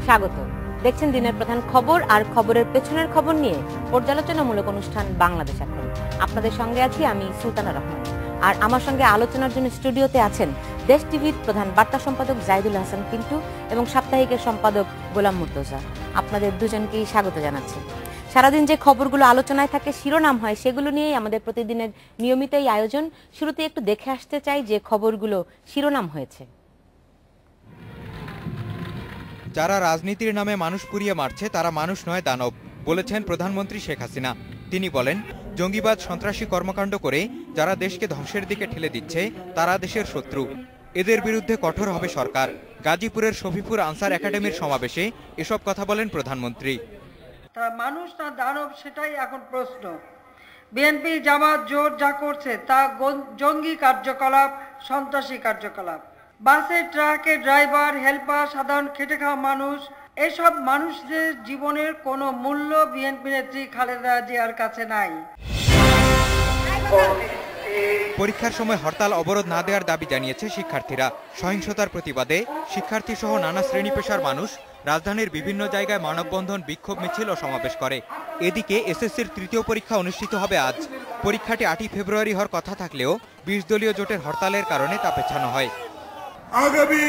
স্বাগত। দেখছেন দিনের প্রধান খবর আর খবরের পেছনের খবর নিয়ে পর্যালোচনামূলক অনুষ্ঠান বাংলাদেশ এখন। আপনাদের সঙ্গে আছি আমি সুলতানা রহমান, আর আমার সঙ্গে আলোচনার জন্য স্টুডিওতে আছেন দেশ টিভির প্রধান বার্তা সম্পাদক জাহিদুল হাসান পিন্টু এবং সাপ্তাহিকের সম্পাদক গোলাম মুর্তজা। আপনাদের দুজনকেই স্বাগত জানাচ্ছি। সারাদিন যে খবরগুলো আলোচনায় থাকে, শিরোনাম হয়, সেগুলো নিয়েই আমাদের প্রতিদিনের নিয়মিত এই আয়োজন। শুরুতে একটু দেখে আসতে চাই যে খবরগুলো শিরোনাম হয়েছে। যারা রাজনীতির নামে মানুষ পুড়িয়ে মারছে তারা মানুষ নয়, দানব, বলেছেন প্রধানমন্ত্রী শেখ হাসিনা। তিনি বলেন, জঙ্গিবাদ সন্ত্রাসী কর্মকাণ্ড করে যারা দেশকে ধ্বংসের দিকে ঠেলে দিচ্ছে তারা দেশের শত্রু, এদের বিরুদ্ধে কঠোর হবে সরকার। গাজীপুরের শফিপুর আনসার একাডেমির সমাবেশে এসব কথা বলেন প্রধানমন্ত্রী। তারা মানুষ না দানব, সেটাই এখন প্রশ্ন। বিএনপি জামাত জোট যা করছে তা জঙ্গি কার্যকলাপ, সন্ত্রাসী কার্যকলাপ। বাসে ট্রাকের ড্রাইভার, হেল্পার, সাধারণ খেটে খাওয়া মানুষ, এসব মানুষদের জীবনের কোনো মূল্য বিএনপি নেত্রী খালেদা জিয়ার কাছে নাই। পরীক্ষার সময় হরতাল অবরোধ না দেওয়ার দাবি জানিয়েছে শিক্ষার্থীরা। সহিংসতার প্রতিবাদে শিক্ষার্থী সহ নানা শ্রেণী পেশার মানুষ রাজধানীর বিভিন্ন জায়গায় মানববন্ধন, বিক্ষোভ মিছিল ও সমাবেশ করে। এদিকে এসএসসির তৃতীয় পরীক্ষা অনুষ্ঠিত হবে আজ। পরীক্ষাটি 8 ফেব্রুয়ারি হওয়ার কথা থাকলেও 20 দলীয় জোটের হরতালের কারণে তা পেছানো হয়। আগামী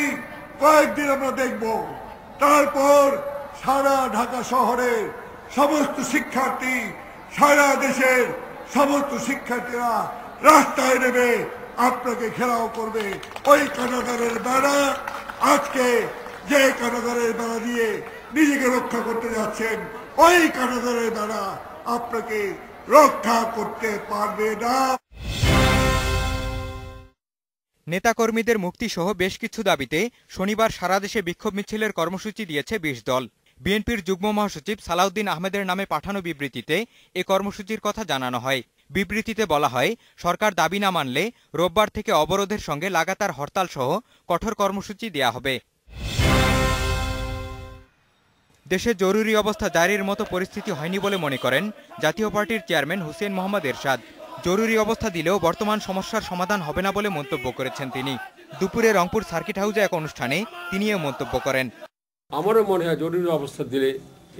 কয়েকদিন আমরা দেখব, তারপর সারা ঢাকা শহরের সমস্ত শিক্ষার্থী, সারা দেশের সমস্ত শিক্ষার্থীরা রাস্তায় নেমে আপনাকে ঘেরাও করবে। ওই কারাগারের বেড়া, আজকে যে কারাগারের বেড়া দিয়ে নিজেকে রক্ষা করতে যাচ্ছেন, ওই কারাগারের বেড়া আপনাকে রক্ষা করতে পারবে না। নেতাকর্মীদের মুক্তি সহ বেশ কিছু দাবিতে শনিবার সারা দেশে বিক্ষোভ মিছিলের কর্মসূচি দিয়েছে 20 দল। বিএনপির যুগ্ম মহাসচিব সালাউদ্দিন আহমেদের নামে পাঠানো বিবৃতিতে এ কর্মসূচির কথা জানানো হয়। বিবৃতিতে বলা হয়, সরকার দাবি না মানলে রোববার থেকে অবরোধের সঙ্গে লাগাতার হরতাল সহ কঠোর কর্মসূচি দেয়া হবে। দেশে জরুরি অবস্থা জারির মতো পরিস্থিতি হয়নি বলে মনে করেন জাতীয় পার্টির চেয়ারম্যান হুসেইন মোহাম্মদ এরশাদ। জরুরি অবস্থা দিলেও বর্তমান সমস্যার সমাধান হবে না বলে মন্তব্য করেছেন তিনি। দুপুরে রংপুর সার্কিট হাউসে এক অনুষ্ঠানে তিনি এ মন্তব্য করেন। আমারও মনে হয় জরুরি অবস্থা দিলে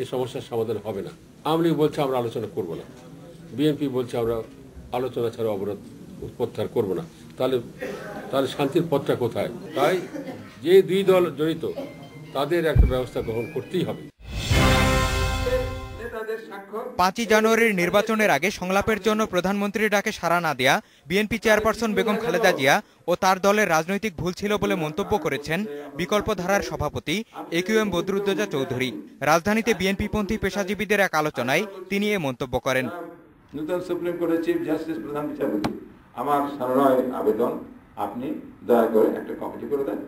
এই সমস্যার সমাধান হবে না। আওয়ামী লীগ বলছে আমরা আলোচনা করব না, বিএনপি বলছে আমরা আলোচনা ছাড়া অবরোধ প্রত্যাহার করব না। তাহলে শান্তির পথটা কোথায়? তাই যে দুই দল জড়িত তাদের একটা ব্যবস্থা গ্রহণ করতেই হবে। 5 জানুয়ারির নির্বাচনের আগে সংলাপের জন্য প্রধানমন্ত্রীর ডাকে সাড়া না দেয়া বিএনপি চেয়ারপারসন বেগম খালেদা জিয়া ও তার দলের রাজনৈতিক ভুল ছিল বলে মন্তব্য করেছেন বিকল্প ধারার সভাপতি AQM বদরুদ্দোজা চৌধুরী। রাজধানীতে বিএনপিপন্থী পেশাজীবীদের এক আলোচনায় তিনি এ মন্তব্য করেন। নতুন সুপ্রিম কোর্টের চিফ জাস্টিস প্রধান বিচারপতি, আমার সাধারণ আবেদন, আপনি দয়া করে একটা কমিটি করে দেন,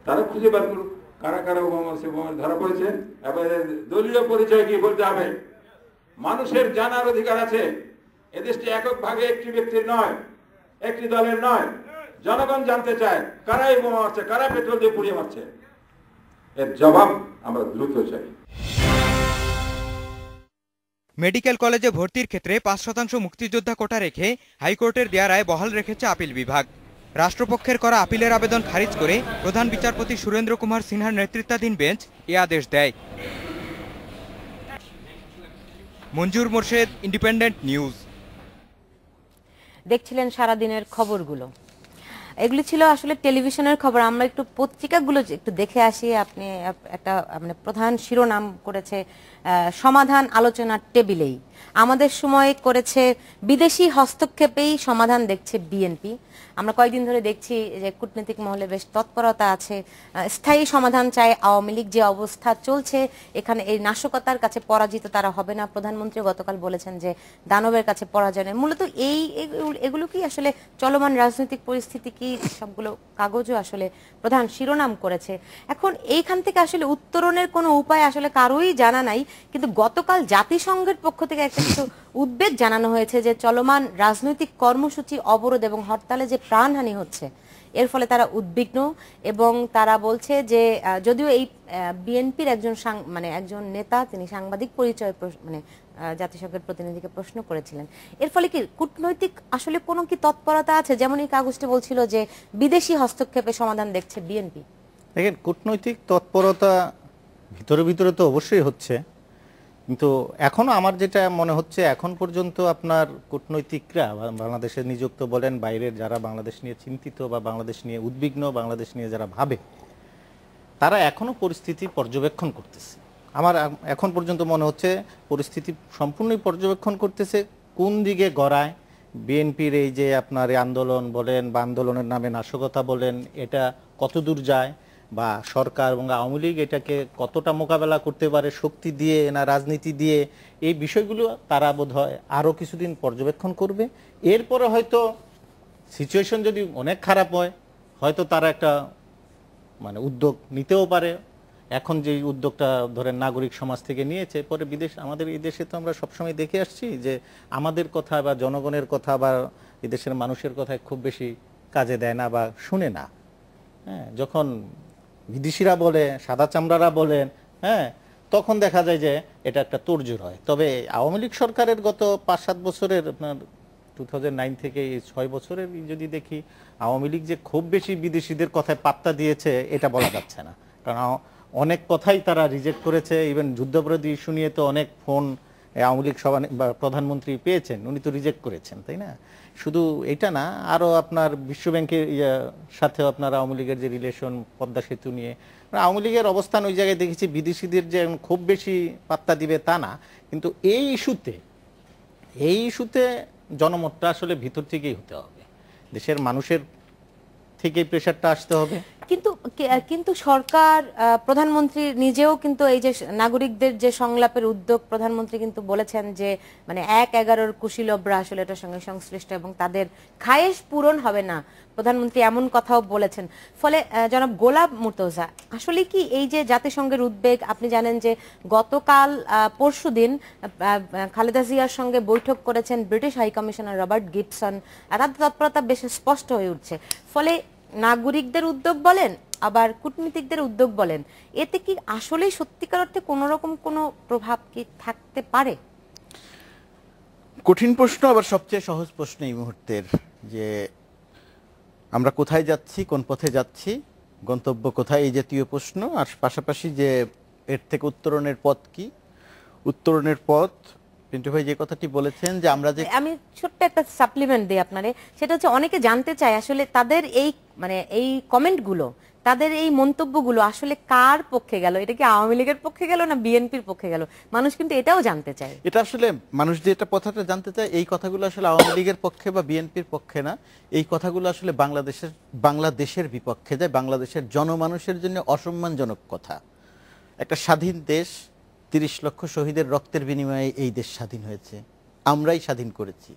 তারা খুঁজে বার করুন কারা কারা ওবামা ধরা পড়েছে। এবারে দলীয় পরিচয় কি বলতে হবে? মানুষের জানার অধিকার আছে। এদেশটি একক ভাগে একটি ব্যক্তির নয়, একটি দলের নয়। জনগণ জানতে চায় কারা এই বোমা মারছে, কারা পেট্রোল দিয়ে পুড়িয়ে মারছে। এর জবাব আমরা দ্রুত চাই। মেডিকেল কলেজে ভর্তির ক্ষেত্রে 5% মুক্তিযোদ্ধা কোটা রেখে হাইকোর্টের দেয়া রায় বহাল রেখেছে আপিল বিভাগ। রাষ্ট্রপক্ষের করা আপিলের আবেদন খারিজ করে প্রধান বিচারপতি সুরেন্দ্র কুমার সিনহার নেতৃত্বাধীন বেঞ্চ এ আদেশ দেয়। মঞ্জুর মোর্শেদ, ইন্ডিপেন্ডেন্ট নিউজ। দেখছিলেন সারাদিনের খবরগুলো। এগুলি ছিল আসলে টেলিভিশনের খবর। আমরা একটু পত্রিকাগুলো একটু দেখে আসি। আপনি একটা মানে প্রধান শিরোনাম করেছে সমাধান আলোচনার টেবিলেই। আমাদের সময় করেছে বিদেশি হস্তক্ষেপেই সমাধান দেখছে বিএনপি। আমরা কয়েকদিন ধরে দেখছি যে কূটনৈতিক মহলে বেশ তৎপরতা আছে, স্থায়ী সমাধান চায় আওয়ামী লীগ। যে অবস্থা চলছে এখানে, এই নাশকতার কাছে পরাজিত তারা হবে না। প্রধানমন্ত্রী গতকাল বলেছেন যে দানবের কাছে পরাজয় নেই। মূলত এগুলো কি আসলে চলমান রাজনৈতিক পরিস্থিতি কি, সবগুলো কাগজও আসলে প্রধান শিরোনাম করেছে। এখন এইখান থেকে আসলে উত্তরণের কোনো উপায় আসলে কারোই জানা নাই। কিন্তু গতকাল জাতিসংঘের পক্ষ থেকে একটা কিছু উদ্বেগ জানানো হয়েছে যে চলমান রাজনৈতিক কর্মসূচি, অবরোধ এবং হরতালে যে প্রাণহানি হচ্ছে, এর ফলে তারা উদ্বিগ্ন। এবং তারা বলছে যে যদিও এই বিএনপির একজন নেতা, তিনি সাংবাদিক পরিচয় জাতিসংঘের প্রতিনিধিকে প্রশ্ন করেছিলেন। এর ফলে কি কূটনৈতিক আসলে কোনো কি তৎপরতা আছে? যেমন এই কাগজটি বলছিল যে বিদেশি হস্তক্ষেপে সমাধান দেখছে বিএনপি। দেখেন, কূটনৈতিক তৎপরতা ভিতরে ভিতরে তো অবশ্যই হচ্ছে, কিন্তু এখনো আমার যেটা মনে হচ্ছে, এখন পর্যন্ত আপনার কূটনৈতিকরা বাংলাদেশে নিযুক্ত বলেন, বাইরের যারা বাংলাদেশ নিয়ে চিন্তিত বা বাংলাদেশ নিয়ে উদ্বিগ্ন, বাংলাদেশ নিয়ে যারা ভাবে, তারা এখনো পরিস্থিতি পর্যবেক্ষণ করতেছে। আমার এখন পর্যন্ত মনে হচ্ছে পরিস্থিতি সম্পূর্ণই পর্যবেক্ষণ করতেছে। কোন দিকে গড়ায় বিএনপির এই যে আপনার আন্দোলন বলেন বা আন্দোলনের নামে নাশকতা বলেন, এটা কত দূর যায়, বা সরকার এবং আওয়ামী লীগ এটাকে কতটা মোকাবেলা করতে পারে শক্তি দিয়ে না রাজনীতি দিয়ে, এই বিষয়গুলো তারা বোধহয় আরও কিছুদিন পর্যবেক্ষণ করবে। এরপরে হয়তো সিচুয়েশন যদি অনেক খারাপ হয়, হয়তো তারা একটা মানে উদ্যোগ নিতেও পারে। এখন যে উদ্যোগটা ধরেন নাগরিক সমাজ থেকে নিয়েছে, পরে আমাদের এই দেশে তো আমরা সবসময় দেখে আসছি যে আমাদের কথা বা জনগণের কথা বা এই দেশের মানুষের কথা খুব বেশি কাজে দেয় না বা শুনে না। হ্যাঁ, যখন বিদেশিরা বলে, সাদা চামড়ারা বলেন, হ্যাঁ, তখন দেখা যায় যে এটা একটা তোড়জোড় হয়। তবে আওয়ামী লীগ সরকারের গত ৫-৭ বছরের আপনার 2009 থেকে 6 বছরের যদি দেখি, আওয়ামী লীগ যে খুব বেশি বিদেশিদের কথায় পাত্তা দিয়েছে এটা বলা যাচ্ছে না। কারণ অনেক কথাই তারা রিজেক্ট করেছে। ইভেন যুদ্ধাপরাধী ইস্যু নিয়ে তো অনেক ফোন আওয়ামী লীগ প্রধানমন্ত্রী পেয়েছেন, উনি তো রিজেক্ট করেছেন, তাই না? শুধু এটা না, আরও আপনার বিশ্বব্যাংকের সাথে আপনার আওয়ামী লীগের যে রিলেশন, পদ্মা সেতু নিয়ে আওয়ামী লীগের অবস্থান ওই জায়গায় দেখেছি। বিদেশিদের যে খুব বেশি পাত্তা দিবে তা না, কিন্তু এই ইস্যুতে জনমতটা আসলে ভিতর থেকেই হতে হবে, দেশের মানুষের থেকেই প্রেশারটা আসতে হবে। কিন্তু সরকার, প্রধানমন্ত্রী নিজেও কিন্তু এই যে নাগরিকদের যে সংলাপের উদ্যোগ, প্রধানমন্ত্রী কিন্তু বলেছেন যে মানে 1-11 কুশীলবরা আসলে এটার সঙ্গে সংশ্লিষ্ট এবং তাদের খায়েশ পূরণ হবে না, প্রধানমন্ত্রী এমন কথাও বলেছেন। ফলে জনাব গোলাম মুর্তজা, আসলে কি এই যে জাতিসংঘের উদ্বেগ, আপনি জানেন যে গতকাল পরশুদিন খালেদা জিয়ার সঙ্গে বৈঠক করেছেন British high commissioner Robert Gibson, তাদের তৎপরতা বেশ স্পষ্ট হয়ে উঠছে। ফলে নাগরিকদের উদ্যোগ বলেন আবার কূটনীতিকদের উদ্যোগ বলেন, এতে কি আসলে সত্যিকার অর্থে কোন রকম কোনো প্রভাব কি থাকতে পারে? কঠিন প্রশ্ন, আবার সবচেয়ে সহজ প্রশ্ন এই মুহূর্তের, যে আমরা কোথায় যাচ্ছি, কোন পথে যাচ্ছি, গন্তব্য কোথায়, এই জাতীয় প্রশ্ন। আর পাশাপাশি যে এর থেকে উত্তরণের পথ কি, উত্তরণের পথ পিন্টু ভাই যে কথাটি বলেছেন যে আমরা যে, আমি ছোট্ট একটা সাপ্লিমেন্ট দিই আপনারে, সেটা হচ্ছে অনেকে জানতে চায় আসলে তাদের এই মানে এই কমেন্টগুলো, তাদের এই মন্তব্যগুলো আসলে কার পক্ষে গেল, এটা কি আওয়ামী লীগের পক্ষে গেল না বিএনপির পক্ষে গেল? মানুষ কিন্তু এটাও জানতে চায়। এটা আসলে মানুষ যে এটা কথাটা জানতে চায়, এই কথাগুলো আসলে আওয়ামী লীগের পক্ষে বা বিএনপির পক্ষে না, এই কথাগুলো আসলে বাংলাদেশের বিপক্ষে যায়, বাংলাদেশের জনমানুষের জন্য অসম্মানজনক কথা। একটা স্বাধীন দেশ, 30 লক্ষ শহীদের রক্তের বিনিময়ে এই দেশ স্বাধীন হয়েছে, আমরাই স্বাধীন করেছি।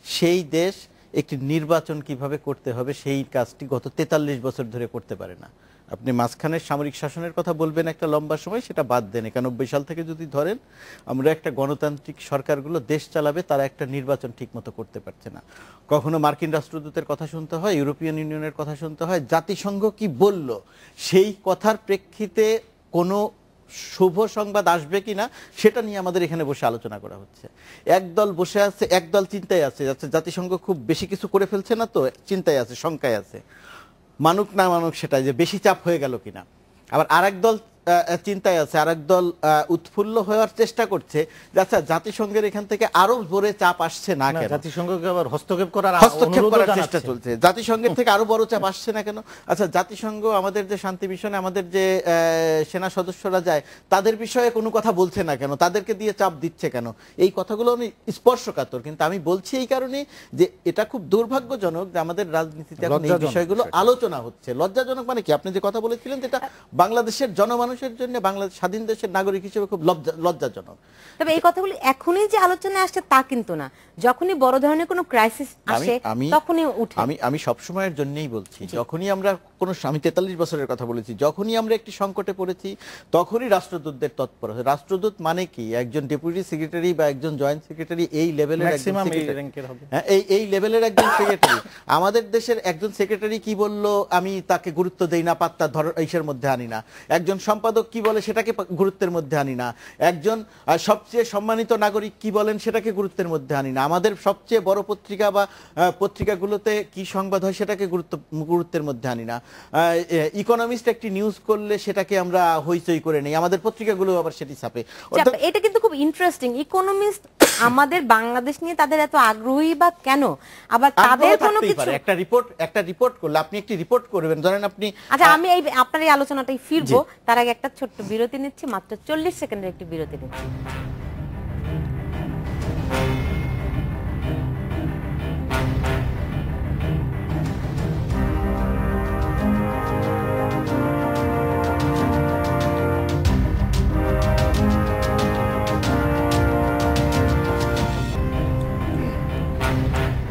সেই দেশ একটি নির্বাচন কিভাবে করতে হবে সেই কাজটি গত 43 বছর ধরে করতে পারে না। আপনি মাঝখানের সামরিক শাসনের কথা বলবেন একটা লম্বা সময়, সেটা বাদ দেন। 91 সাল থেকে যদি ধরেন, আমরা একটা গণতান্ত্রিক সরকারগুলো দেশ চালাবে, তারা একটা নির্বাচন ঠিকমতো করতে পারছে না। কখনো মার্কিন রাষ্ট্রদূতের কথা শুনতে হয়, ইউরোপিয়ান ইউনিয়নের কথা শুনতে হয়, জাতিসংঘ কি বলল সেই কথার প্রেক্ষিতে কোনো শুভ সংবাদ আসবে কিনা সেটা নিয়ে আমাদের এখানে বসে আলোচনা করা হচ্ছে। একদল বসে আছে, একদল চিন্তায় আছে, জাতিসংঘ খুব বেশি কিছু করে ফেলছে না তো, চিন্তায় আছে, শঙ্কায় আছে, মানুক না মানুক সেটা যে বেশি চাপ হয়ে গেল কিনা। আবার আরেক দল চিন্তায় আছে, আরেক দল উৎফুল্ল হওয়ার চেষ্টা করছে যে আচ্ছা জাতিসংঘের এখান থেকে আরো জোরে চাপ আসছে না কেন, জাতিসংঘকে আবার হস্তক্ষেপ করার চেষ্টা চলছে, জাতিসংঘের থেকে আরো বড় চাপ আসছে না কেন। আচ্ছা জাতিসংঘ আমাদের যে শান্তি মিশনে আমাদের যে সেনা সদস্যরা যায় তাদের বিষয়ে কোনো কথা বলছে না কেন, তাদেরকে দিয়ে চাপ দিচ্ছে কেন, এই কথাগুলো আমি স্পর্শকাতর। কিন্তু আমি বলছি এই কারণে যে এটা খুব দুর্ভাগ্যজনক যে আমাদের রাজনীতিতে এখন এই বিষয়গুলো আলোচনা হচ্ছে। লজ্জাজনক মানে কি, আপনি যে কথা বলেছিলেন যেটা বাংলাদেশের জনমানুষের জন্য, বাংলাদেশ স্বাধীন দেশের নাগরিক হিসেবে খুব লজ্জাজনক। তবে এই কথাগুলো এখনই যে আলোচনায় আসছে তা কিন্তু না, যখনই বড় ধরনের কোনো ক্রাইসিস আসে তখনই উঠে। আমি সব সময়ের জন্যই বলছি, যখনই আমরা কোনো, আমি 43 বছরের কথা বলেছি, যখনই আমরা একটি সংকটে পড়েছি তখনই রাষ্ট্রদূতদের তৎপর। রাষ্ট্রদূত মানে কি, একজন ডেপুটি সেক্রেটারি বা একজন জয়েন্ট সেক্রেটারি, এই লেভেলের এই লেভেলের একজন সেক্রেটারি। আমাদের দেশের একজন সেক্রেটারি কি বলল আমি তাকে গুরুত্ব দেই না, পাত্তা ইসের মধ্যে আনি না। একজন সম্পাদক সম্পাদক কি বলে সেটাকে গুরুত্বের মধ্যে আনি না, একজন সবচেয়ে সম্মানিত নাগরিক কি বলেন সেটাকে গুরুত্বের মধ্যে আনি না, আমাদের সবচেয়ে বড় পত্রিকা বা পত্রিকাগুলোতে কি সংবাদ হয় সেটাকে গুরুত্বের মধ্যে আনি না, ইকোনমিস্ট একটি নিউজ করলে সেটাকে আমরা হইচই করে নেই, আমাদের পত্রিকাগুলো আবার সেটি ছাপে। এটা কিন্তু খুব ইন্টারেস্টিং। ইকোনমিস্ট আমাদের বাংলাদেশ নিয়ে তাদের এত আগ্রহী বা কেন? আবার তাদের কোনো কিছু একটা রিপোর্ট করলে আপনি একটি রিপোর্ট করবেন, ধরেন আপনি, আচ্ছা আমি আপনার এই আলোচনাটাই ফিরবো, তার আগে একটা ছোট্ট বিরতি নিচ্ছি, মাত্র 40 সেকেন্ডের একটি বিরতি নিচ্ছি।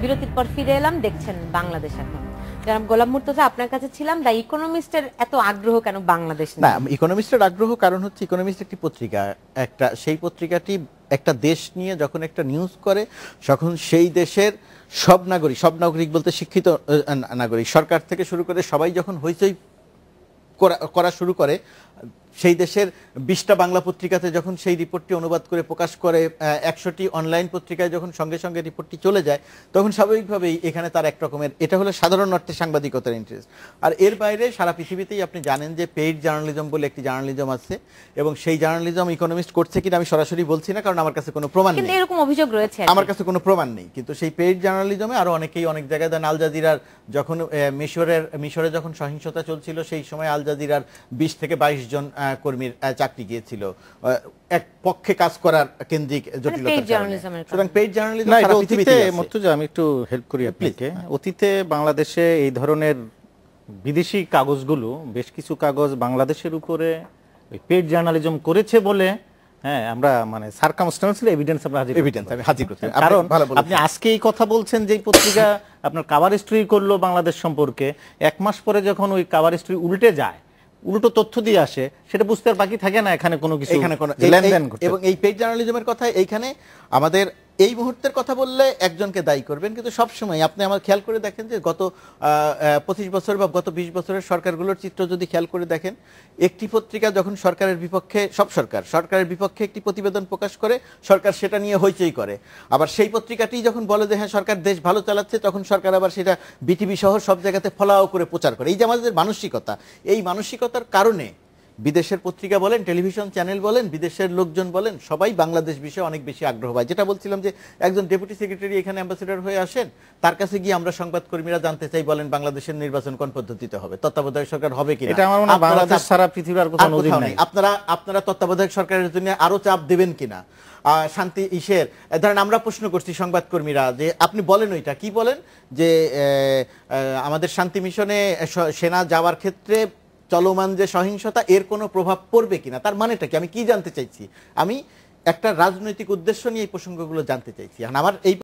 বিরতির পর ফিরে এলাম, দেখছেন বাংলাদেশ এখন। জনাব গোলাম মুর্তজা, আপনার কাছে ছিলাম, দ্য ইকোনমিস্টের এত আগ্রহ কেন বাংলাদেশ নিয়ে? না, ইকোনমিস্টের আগ্রহ কারণ হচ্ছে ইকোনমিস্ট একটি পত্রিকা, সেই পত্রিকাটি একটা দেশ নিয়ে যখন একটা নিউজ করে তখন সেই দেশের সব নাগরিক বলতে শিক্ষিত নাগরিক, সরকার থেকে শুরু করে সবাই যখন হইচই করা শুরু করে, সেই দেশের 20টা বাংলা পত্রিকাতে যখন সেই রিপোর্টটি অনুবাদ করে প্রকাশ করে, 100টি অনলাইন পত্রিকায় যখন সঙ্গে সঙ্গে রিপোর্টটি চলে যায়, তখন স্বাভাবিকভাবেই এখানে তার এক রকমের, এটা হলো সাধারণ অর্থে সাংবাদিকতার ইন্টারেস্ট। আর এর বাইরে সারা পৃথিবীতেই আপনি জানেন যে পেইড জার্নালিজম বলে একটি জার্নালিজম আছে, এবং সেই জার্নালিজম ইকোনমিস্ট করছে কিনা আমি সরাসরি বলছি না, কারণ আমার কাছে কোনো প্রমাণ নেই, কিন্তু এরকম অভিযোগ রয়েছে, আমার কাছে কোনো প্রমাণ নেই। কিন্তু সেই পেইড জার্নালিজমে আরো অনেকেই অনেক জায়গায় দেন। আল জাজিরার যখন মিশরে যখন সহিংসতা চলছিল, সেই সময় আল জাজিরার 20 থেকে 22 জন কর্মীর চাকরি গিয়েছিল এক পক্ষে কাজ করার কেন্দ্রিক জটিলতার কারণে। সুতরাং পেইড জার্নালিজম সারা পৃথিবীতে আছে। মুর্তজা, আমি একটু হেল্প করি আপনাকে। অতীতে বাংলাদেশে এই ধরনের বিদেশি কাগজগুলো, বেশ কিছু কাগজ বাংলাদেশের উপরে পেইড জার্নালিজম করেছে বলে, হ্যাঁ, আমরা মানে সারকামস্ট্যান্সিয়াল এভিডেন্স আমরা হাজির করতে। কারণ আপনি আজকে এই কথা বলছেন যে পত্রিকা আপনার কভার স্টোরি করলো বাংলাদেশ সম্পর্কে, 1 মাস পরে যখন ওই কভার স্টোরি উল্টে যায়, উল্টো তথ্য দিয়ে আসে, সেটা বুঝতে আর বাকি থাকে না এখানে কোনো কিছু, এখানে কোনো লেনদেন। এবং এই পেইড জার্নালিজমের কথা এইখানে আমাদের এই মুহূর্তের কথা বললে একজনকে দায়ী করবেন, কিন্তু সবসময় আপনি আমার খেয়াল করে দেখেন যে গত 25 বছর বা গত 20 বছরের সরকারগুলোর চিত্র যদি খেয়াল করে দেখেন, একটি পত্রিকা যখন সরকারের বিপক্ষে, সরকারের বিপক্ষে একটি প্রতিবেদন প্রকাশ করে, সরকার সেটা নিয়ে হইচই করে, আবার সেই পত্রিকাটি যখন বলে যে হ্যাঁ সরকার দেশ ভালো চালাচ্ছে, তখন সরকার আবার সেটা বিটিভি সহ সব জায়গাতে ফলাও করে প্রচার করে। এই যে আমাদের মানসিকতা, এই মানসিকতার কারণে বিদেশের পত্রিকা বলেন, টেলিভিশন চ্যানেল বলেন, বিদেশের লোকজন বলেন, সবাই বাংলাদেশ বিষয়ে অনেক বেশি আগ্রহ পায়। যেটা বলছিলাম যে একজন ডেপুটি সেক্রেটারি এখানে অ্যাম্বাসেডর হয়ে আসেন, তার কাছে গিয়ে আমরা সংবাদকর্মীরা জানতে চাই, বলেন বাংলাদেশের নির্বাচন কোন পদ্ধতিতে হবে, তত্ত্বাবধায়ক সরকার হবে কিনা। এটা আমার মনে হয় বাংলাদেশ সারা পৃথিবীর আর কোথাও নজির নেই। আপনারা তত্ত্বাবধায়ক সরকারের জন্য আরো চাপ দেবেন কিনা, শান্তি ইসের ধরেন আমরা প্রশ্ন করছি সংবাদকর্মীরা যে আপনি বলেন ওইটা কি বলেন, যে আমাদের শান্তি মিশনে সেনা যাওয়ার ক্ষেত্রে চলমান যে সহিংসতা, এর কোনো প্রভাব পড়বে কিনা, তার মানেটা কি, আমি কি জানতে চাইছি, আমি একটা রাজনৈতিক উদ্দেশ্য নিয়ে এই প্রসঙ্গগুলো জানতে চাইছি। আমার এই